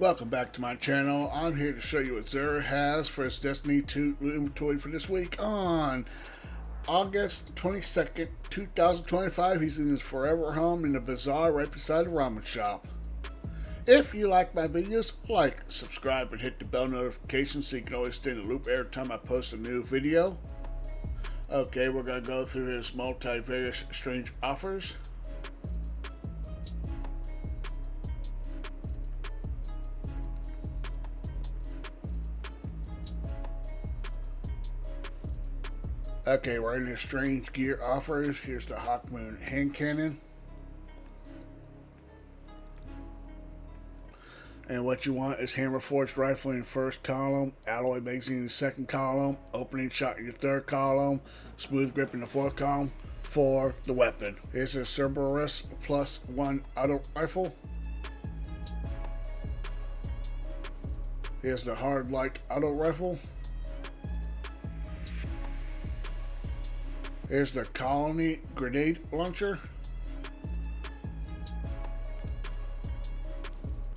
Welcome back to my channel. I'm here to show you what Xur has for its Destiny 2 inventory for this week on August 22nd, 2025. He's in his forever home in the Bazaar right beside the ramen shop. If you like my videos, like, subscribe, and hit the bell notification so you can always stay in the loop every time I post a new video. Okay, we're going to go through his multivarious strange offers. Okay, we're in the strange gear offers. Here's the Hawkmoon hand cannon. And what you want is hammer forged rifle in your first column, alloy magazine in the second column, opening shot in your third column, smooth grip in the fourth column for the weapon. Here's a Cerberus +1 auto rifle. Here's the hard light auto rifle. Here's the Colony grenade launcher.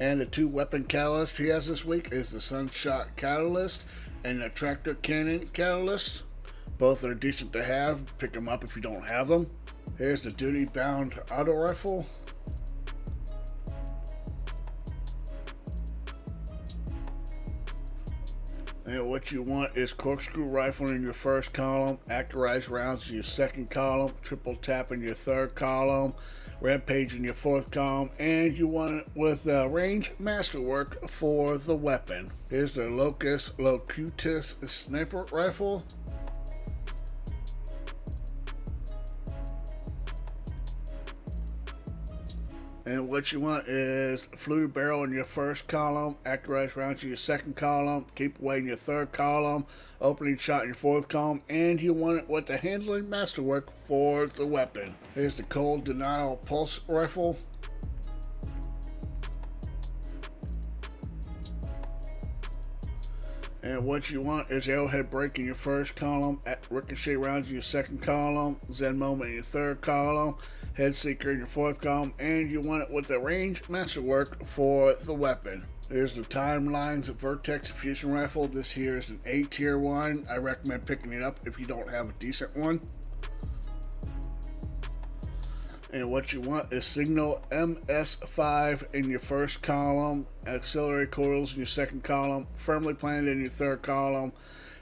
And the two weapon catalysts he has this week is the Sunshot Catalyst and the Tractor Cannon Catalyst. Both are decent to have. Pick them up if you don't have them. Here's the Duty Bound auto rifle. And what you want is corkscrew rifle in your first column, accurized rounds in your second column, triple tap in your third column, rampage in your fourth column, and you want it with range masterwork for the weapon. Here's the Locus Locutus sniper rifle. And what you want is fluid barrel in your first column, accurized rounds in your second column, keep away in your third column, opening shot in your fourth column, and you want it with the handling masterwork for the weapon. Here's the Cold Denial pulse rifle. And what you want is arrowhead break in your first column, ricochet rounds in your second column, Zen moment in your third column, head seeker in your fourth column, and you want it with the range masterwork for the weapon. Here's the Timelines Vertex fusion rifle. This here is an A tier one. I recommend picking it up if you don't have a decent one. And what you want is Signal MS5 in your first column, auxiliary coils in your second column, firmly planted in your third column,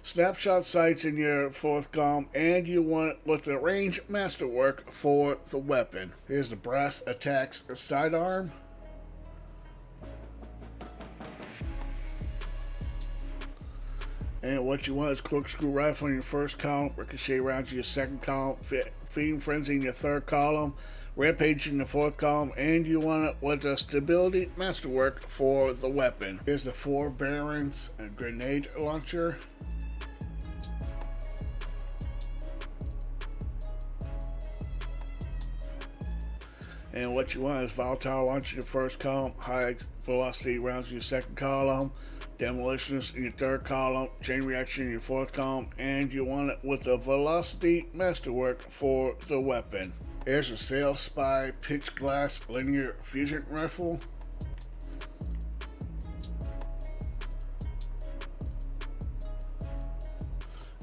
snapshot sights in your fourth column, and you want it with the range masterwork for the weapon. Here's the Brass Attacks sidearm. And what you want is corkscrew rifle in your first column, ricochet rounds in your second column, feeding frenzy in your third column, rampage in the fourth column, and you want it with the stability masterwork for the weapon. Here's the Four Barons grenade launcher. And what you want is volatile launch in your first column, high velocity rounds in your second column, demolitionist in your third column, chain reaction in your fourth column, and you want it with the velocity masterwork for the weapon. Here's a Sail Spy pitch glass linear fusion rifle.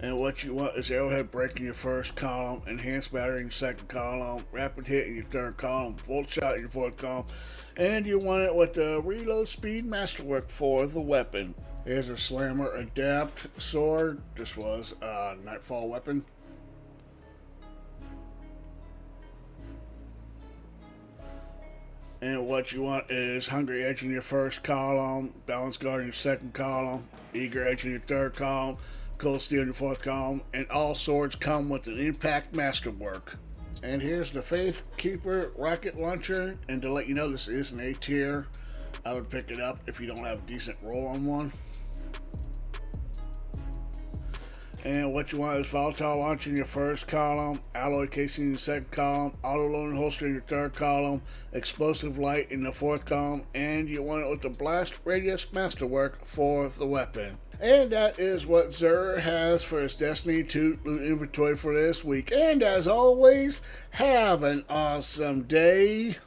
And what you want is arrowhead break in your first column, enhanced battery in your second column, rapid hit in your third column, volt shot in your fourth column, and you want it with the reload speed masterwork for the weapon. Here's a Slammer Adapt sword. This was a Nightfall weapon. And what you want is Hungry Edge in your first column, Balance Guard in your second column, Eager Edge in your third column, Cold Steel in your fourth column, and all swords come with an impact masterwork. And here's the Faith Keeper rocket launcher, and to let you know this is an A tier, I would pick it up if you don't have a decent roll on one. And what you want is volatile launch in your first column, alloy casing in your second column, auto loading holster in your third column, explosive light in the fourth column, and you want it with the blast radius masterwork for the weapon. And that is what Xur has for his Destiny 2 loot inventory for this week. And as always, have an awesome day.